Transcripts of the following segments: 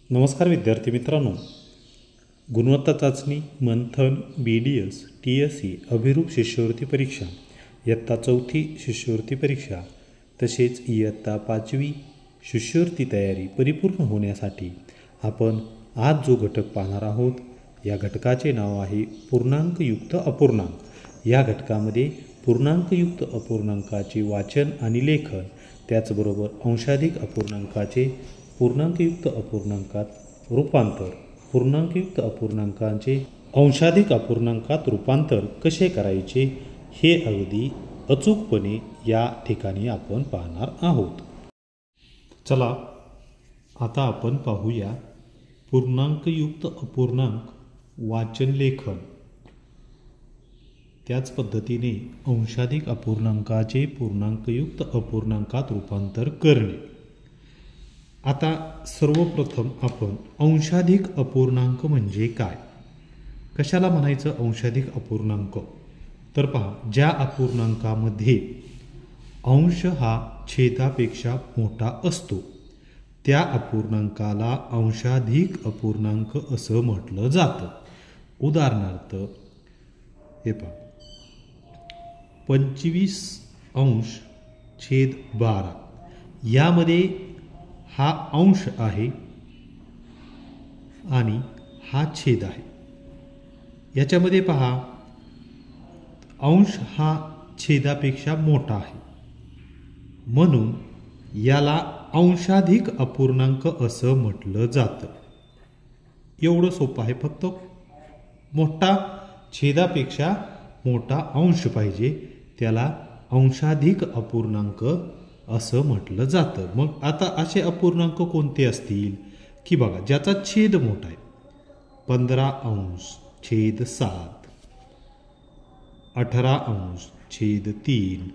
नमस्कार विद्यार्थी मित्रांनो, गुणवत्ता चाचणी मंथन BDS TSE अभिरूप शिष्यवृत्ती परीक्षा, इयत्ता 4थी शिष्यवृत्ती परीक्षा तसेच इयत्ता 5वी शिष्यवृत्ती तयारी परिपूर्ण होण्यासाठी आपण आज जो घटक पाहणार आहोत, या घटकाचे नाव आहे पूर्णांकयुक्त अपूर्णांक। या घटकामध्ये पूर्णांकयुक्त अपूर्णांकाचे वाचन आणि लेखन, त्याचबरोबर अंशाधिक अपूर्णांकाचे पूर्णांकयुक्त अपूर्णांकात रूपांतर, पूर्णांकयुक्त अपूर्णांकांचे अंशाधिक अपूर्णांकात रूपांतर कसे करायचे हे अगदी अचूकपणे या ठिकाणी आपण पाहणार आहोत। चला आता आपण पाहूया पूर्णांकयुक्त अपूर्णांक वाचन लेखन, त्याच पद्धतीने अंशाधिक अपूर्णांकाचे पूर्णांकयुक्त अपूर्णांकात रूपांतर करणे। आता सर्वप्रथम आपण अंशाधिक अपूर्णांक म्हणजे काय, कशाला म्हणायचं अंशाधिक अपूर्णांक, तर पहा, ज्या अपूर्णांकामध्ये अंश हा छेदापेक्षा मोठा असतो त्या अपूर्णांकाला अंशाधिक अपूर्णांक असं म्हटलं जातं। उदाहरणार्थ हे पहा, 25/12 यामध्ये हा अंश आहे आणि हा छेद आहे। याच्यामध्ये पहा, अंश हा छेदापेक्षा मोठा आहे म्हणून याला अंशाधिक अपूर्णांक असं म्हटलं जातं। एवढं सोपं आहे, फक्त मोठा छेदापेक्षा मोठा अंश पाहिजे, त्याला अंशाधिक अपूर्णांक असं म्हटलं जातं। मग आता असे अपूर्णांक कोणते असतील की बघा, ज्याचा छेद मोठा आहे, 15/7, 18/3,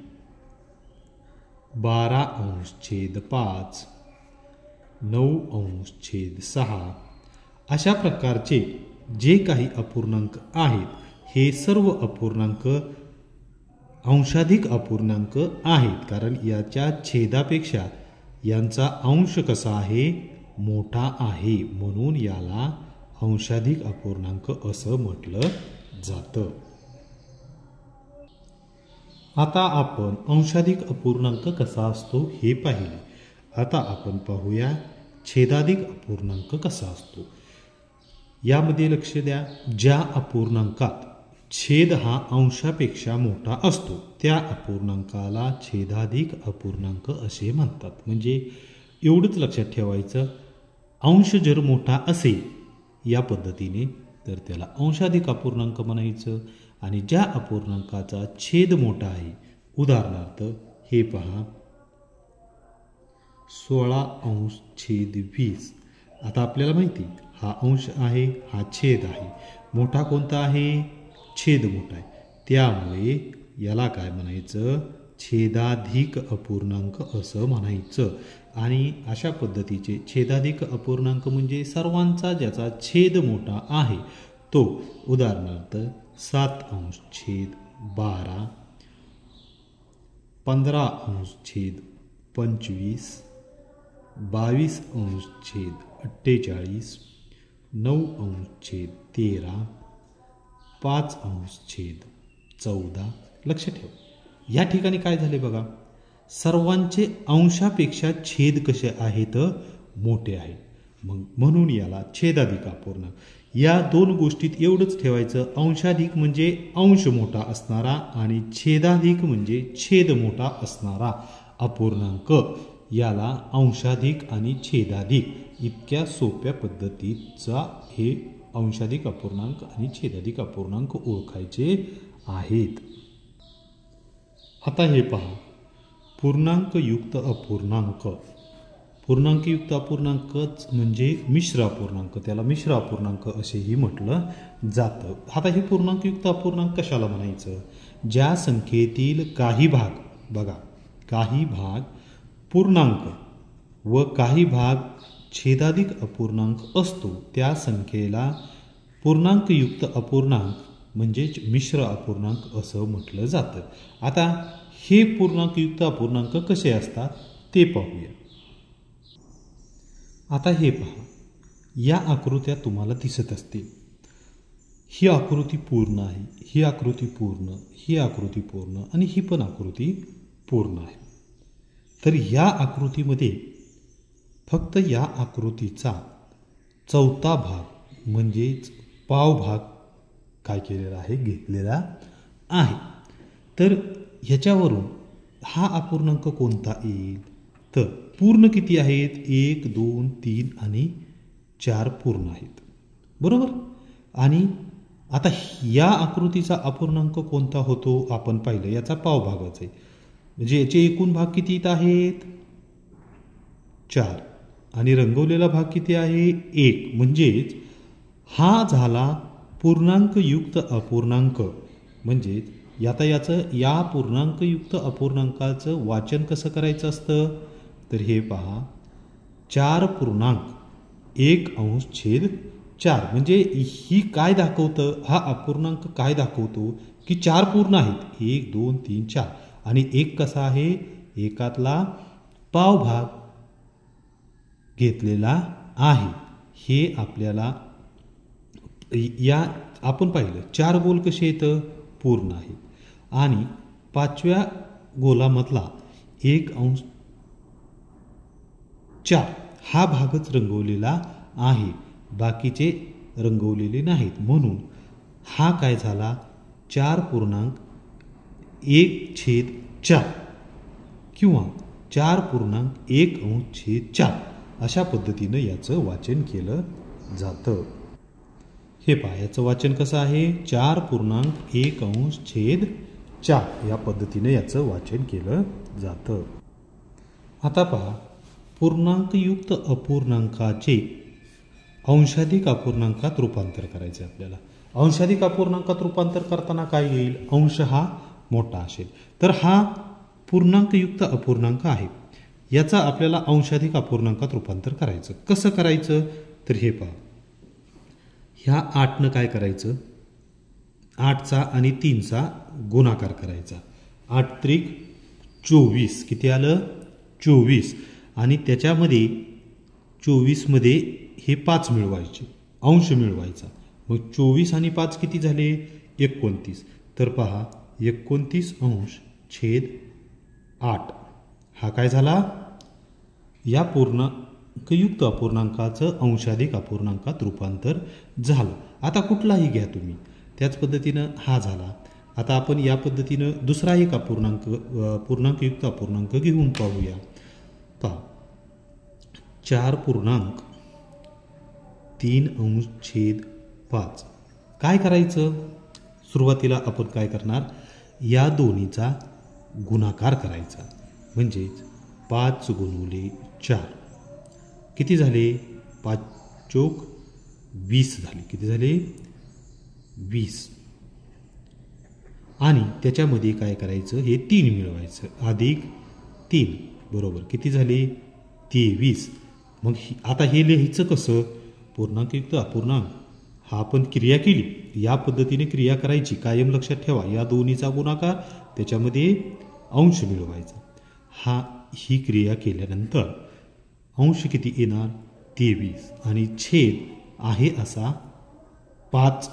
12/5, 9/6, अशा प्रकारचे जे काही अपूर्णांक आहेत, हे सर्व अपूर्णांक अंशाधिक अपूर्णांक आहेत, कारण याच्या छेदापेक्षा यांचा अंश कसा आहे, मोठा आहे, म्हणून याला अंशाधिक अपूर्णांक असं म्हटलं जातं। आता आपण अंशाधिक अपूर्णांक कसा असतो हे पाहिले। आता आपण पाहूया छेदाधिक अपूर्णांक कसा असतो। यामध्ये लक्ष द्या, ज्या अपूर्णांकात छेद हा अंशापेक्षा मोठा असतो त्या अपूर्णांकाला छेदाधिक अपूर्णांक असे म्हणतात। म्हणजे एवढंच लक्षात ठेवायचं, अंश जर मोठा असेल या पद्धतीने तर त्याला अंशाधिक अपूर्णांक म्हणायचं, आणि ज्या अपूर्णांकाचा छेद मोठा आहे, उदाहरणार्थ हे पहा, 16/20। आता आपल्याला माहिती, हा अंश आहे, हा छेद आहे, मोठा कोणता आहे, छेद मोठा आहे, त्यामुळे याला काय म्हणायचं, छेदाधिक अपूर्णांक असं म्हणायचं। आणि अशा पद्धतीचे छेदाधिक अपूर्णांक म्हणजे सर्वांचा ज्याचा छेद मोठा आहे तो, उदाहरणार्थ 7/12, 15/25, 22/48, 9/13, 5/14। लक्ष ठेव, या ठिकाणी काय झाले बघा, सर्वांचे अंशापेक्षा छेद कसे आहेत, मोठे आहे, मग म्हणून याला छेदाधिक अपूर्णांक। या दोन गोष्टीत एवढंच ठेवायचं, अंशाधिक म्हणजे अंश मोठा असणारा आणि छेदाधिक म्हणजे छेद मोठा असणारा अपूर्णांक, याला अंशाधिक आणि छेदाधिक इतक्या सोप्या पद्धतीचा हे अंशाधिक अपूर्णांक आणि छेदाधिक अपूर्णांक ओळखायचे आहेत। आता हे पहा, पूर्णांकयुक्त अपूर्णांक। पूर्णांकयुक्त अपूर्णांकच म्हणजे मिश्र अपूर्णांक, त्याला मिश्र अपूर्णांक असेही म्हटलं जातं। आता हे पूर्णांकयुक्त अपूर्णांक कशाला म्हणायचं, ज्या संख्येतील काही भाग, बघा, काही भाग पूर्णांक व काही भाग छेदाधिक अपूर्णांक असतो त्या संख्येला पूर्णांकयुक्त अपूर्णांक म्हणजेच मिश्र अपूर्णांक असं म्हटलं जातं। आता हे पूर्णांकयुक्त अपूर्णांक कसे असतात ते पाहूया। आता हे पहा, या आकृत्या तुम्हाला दिसत असतील. ही आकृती पूर्ण आहे, ही आकृती पूर्ण, ही आकृती पूर्ण आणि ही पण आकृती पूर्ण आहे. तर या आकृतीमध्ये फक्त या आकृतीचा चौथा भाग म्हणजेच पावभाग काय केलेला आहे, घेतलेला आहे. तर ह्याच्यावरून हा अपूर्णांक कोणता येईल, तर पूर्ण किती आहेत, 1 2 3 आणि 4 पूर्ण आहेत, बरोबर. आणि आता या आकृतीचा अपूर्णांक कोणता होतो आपण पाहिलं, याचा पावभागच आहे. म्हणजे याचे एकूण भाग किती आहेत, 4 आणि रंगवलेला भाग किती आहे, 1. म्हणजेच हा झाला पूर्णांकयुक्त अपूर्णांक. म्हणजेच आता याचं या पूर्णांकयुक्त अपूर्णांकाचं वाचन कसं करायचं असतं, तर हे पहा 4.1/4 म्हणजे ही काय दाखवतं, हा अपूर्णांक काय दाखवतो की 4 पूर्ण आहेत, 1 2 3 4 आणि 1 कसा आहे, एकातला पावभाग घेतलेला आहे. हे आपल्याला या आपण पाहिलं 4 गोल कसे येतं, पूर्ण आहेत आणि 5व्या गोलामधला 1/4 हा भागच रंगवलेला आहे, बाकीचे रंगवलेले नाहीत. म्हणून हा काय झाला, 4.1/4 किंवा 4.1/4 अशा पद्धतीनं याचं वाचन केलं जातं. हे पहा, याचं वाचन कसं आहे, 4.1/4 या पद्धतीनं याचं वाचन केलं जातं. आता पहा, पूर्णांकयुक्त अपूर्णांकाचे अंशाधिक अपूर्णांकात रूपांतर करायचे आपल्याला. अंशाधिक अपूर्णांकात रूपांतर करताना काय येईल, अंश हा मोठा असेल, तर हा पूर्णांकयुक्त अपूर्णांक आहे, याचा आपल्याला अंशाधिक अपूर्णांकात रूपांतर करायचं. कसं करायचं, तर हे पहा, ह्या 8नं काय करायचं, 8चा आणि 3चा गुणाकार करायचा. 8 त्रिक 24, किती आलं, 24. आणि त्याच्यामध्ये 24मध्ये हे 5 मिळवायचे, अंश मिळवायचा. मग 24 आणि 5 किती झाले, 29. तर पहा 29/8 हा काय झाला, या पूर्णांकयुक्त अपूर्णांकाचं अंशाधिक अपूर्णांकात रूपांतर झालं. आता कुठलाही घ्या तुम्ही, त्याच पद्धतीनं हा झाला. आता आपण या पद्धतीनं दुसरा एक पूर्णांकयुक्त अपूर्णांक घेऊन पाहूया. पहा 4.3/5 काय करायचं, सुरुवातीला आपण काय करणार, या दोन्हीचा गुणाकार करायचा. म्हणजेच 5 गुणिले 4 किती झाले, 5 चोक 20 झाले, किती झाले, 20. आणि त्याच्यामध्ये काय करायचं, हे 3 मिळवायचं, अधिक 3 बरोबर किती झाले, 23. मग आता हे लिहायचं कसं, पूर्णांकयुक्त अपूर्णांक हा आपण क्रिया केली, या पद्धतीने क्रिया करायची. कायम लक्षात ठेवा, या दोन्हीचा गुणाकार, त्याच्यामध्ये अंश मिळवायचा. ही क्रिया केल्यानंतर अंश किती येणार, 23 आणि छेद आहे असा 5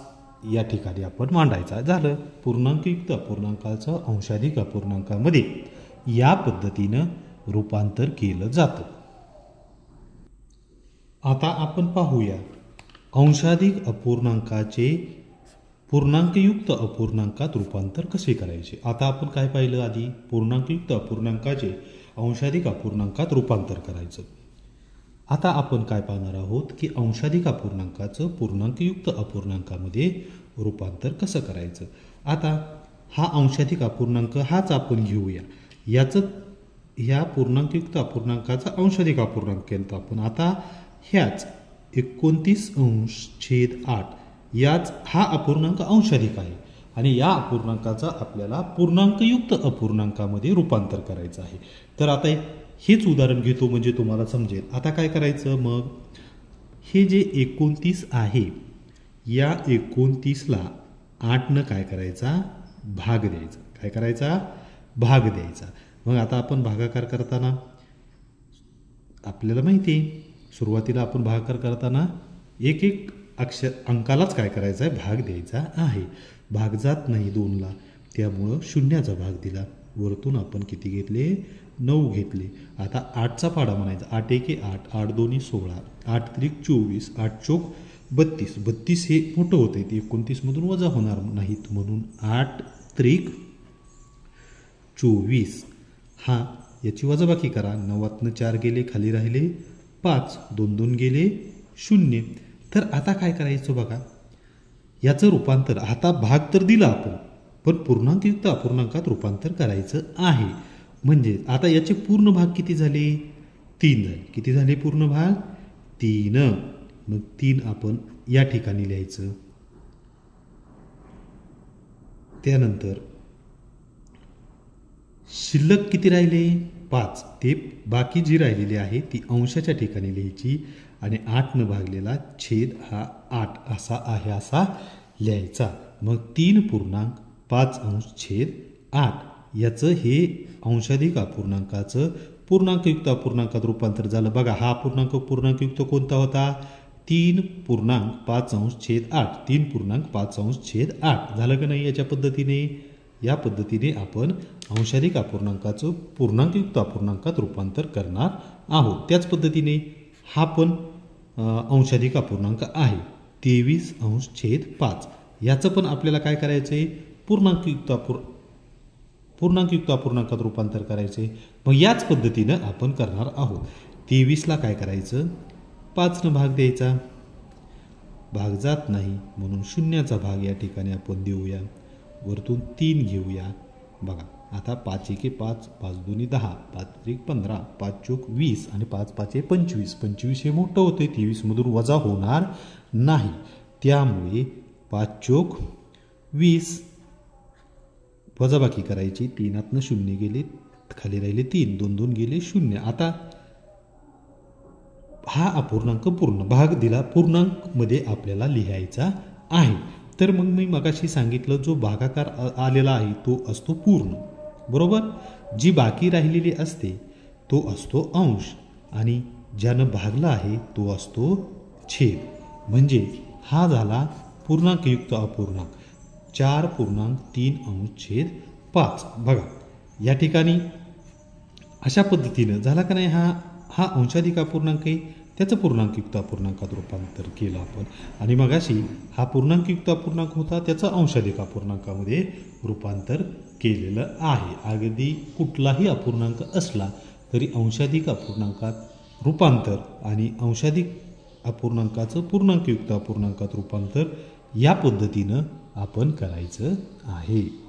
या ठिकाणी आपण मांडायचा. झालं पूर्णांकयुक्त अपूर्णांकाचं अंशाधिक अपूर्णांकामध्ये या पद्धतीनं रूपांतर केलं जातं. आता आपण पाहूया अंशाधिक अपूर्णांकाचे पूर्णांकयुक्त अपूर्णांकात रूपांतर कसे करायचे. आता आपण काय पाहिलं, आधी पूर्णांकयुक्त अपूर्णांकाचे अंशाधिक अपूर्णांकात रूपांतर करायचं. आता आपण काय पाहणार आहोत की अंशाधिक अपूर्णांकाचं पूर्णांकयुक्त अपूर्णांकामध्ये रूपांतर कसं करायचं. आता हा अंशाधिक अपूर्णांक हाच आपण घेऊया, ह्या पूर्णांकयुक्त अपूर्णांकाचा अंशाधिक अपूर्णांक केलं आपण. आता ह्याच 29/8 याच हा अपूर्णांक अंशाधिक आहे आणि या अपूर्णांकाचा आपल्याला पूर्णांकयुक्त अपूर्णांकामध्ये रूपांतर करायचं आहे. तर आता हेच उदाहरण घेतो म्हणजे तुम्हाला समजेल. आता काय करायचं, मग हे जे 29 आहे, या 29ला 8नं काय करायचा, भाग द्यायचा. काय करायचा, भाग द्यायचा. मग आता आपण भागाकार करताना आपल्याला माहिती आहे, सुरुवातीला आपण भागाकार करताना एक एक अंकालाच काय करायचं आहे, भाग द्यायचा आहे. भाग जात नाही 2ला, त्यामुळं शून्याचा भाग दिला. वरतून आपण किती घेतले, 9 घेतले. आता 8चा पाडा म्हणायचा. 8 एके 8, 8 दोन्ही 16, 8 त्रिक 24, 8 चोक 32. 32 हे मोठं होतं, ते 29मधून वजा होणार नाहीत, म्हणून 8 त्रिक 24. हा याची वजाबाकी करा. 9तनं 4 गेले, खाली राहिले 5, 2 2 गेले 0. तर आता काय करायचं बघा, याचं रूपांतर, आता भाग तर दिला आपण, पण पूर्णांकयुक्त अपूर्णांकात रूपांतर करायचं आहे. म्हणजे आता याचे पूर्ण भाग किती झाले, 3 झाले. किती झाले पूर्ण भाग, 3. मग 3 आपण या ठिकाणी लिहायचं. त्यानंतर शिल्लक किती राहिले, 5. ते बाकी जी राहिलेली आहे ती अंशाच्या ठिकाणी लिहायची आणि 8 भागलेला छेद हा 8 असा आहे, असा लिहायचा. मग 3.5 छेद 8 याचं हे अंशाधिक अपूर्णांकाचं पूर्णांकयुक्त अपूर्णांकात रूपांतर झालं. बघा, हा अपूर्णांक पूर्णांकयुक्त कोणता होता, 3.5 छेद 8. 3.5 छेद 8 झालं का नाही. याच्या पद्धतीने, या पद्धतीने आपण अंशाधिक अपूर्णांकाचं पूर्णांकयुक्त अपूर्णांकात रूपांतर करणार आहोत. त्याच पद्धतीने हा पण अंशाधिक अपूर्णांक आहे, 23 छेद 5. याचं पण आपल्याला काय करायचं आहे, पूर्णांकयुक्त अपूर्णांकात रूपांतर करायचं आहे. मग याच पद्धतीनं आपण करणार आहोत. 23ला काय करायचं, 5 भाग द्यायचा. भाग जात नाही म्हणून शून्याचा भाग या ठिकाणी आपण देऊया. वरतून 3 घेऊया. बघा, आता 5 एके 5, 5 दोन्ही 10, 5 त्रिक 15, 5 चोक 20 आणि 5 5 25. 25 हे मोठं होते, 23मधून वजा होणार नाही, त्यामुळे 5 चोक 20 वजाबाकी करायची. 3तनं 0 गेले, खाली राहिले 3, 2 2 गेले 0. आता हा अपूर्णांक पूर्ण भाग दिला, पूर्णांकमध्ये आपल्याला लिहायचा आहे. तर मग मी मगाशी सांगितलं, जो भागाकार आलेला आहे तो असतो पूर्ण, बरोबर. जी बाकी राहिलेली असते तो असतो अंश आणि ज्यानं भागला आहे तो असतो छेद. म्हणजे हा झाला पूर्णांकयुक्त अपूर्णांक 4.3 छेद 5. बघा, या ठिकाणी अशा पद्धतीनं झाला का नाही, हा अंशाधिक अपूर्णांक आहे, त्याचं पूर्णांकयुक्त अपूर्णांकात रूपांतर केलं आपण. आणि मगाशी हा पूर्णांकयुक्त अपूर्णांक होता, त्याचं अंशाधिक अपूर्णांकामध्ये रूपांतर केलेलं आहे. अगदी कुठलाही अपूर्णांक असला तरी अंशाधिक अपूर्णांकात रूपांतर आणि अंशाधिक अपूर्णांकाचं पूर्णांकयुक्त अपूर्णांकात रूपांतर या पद्धतीनं आपण करायचं आहे.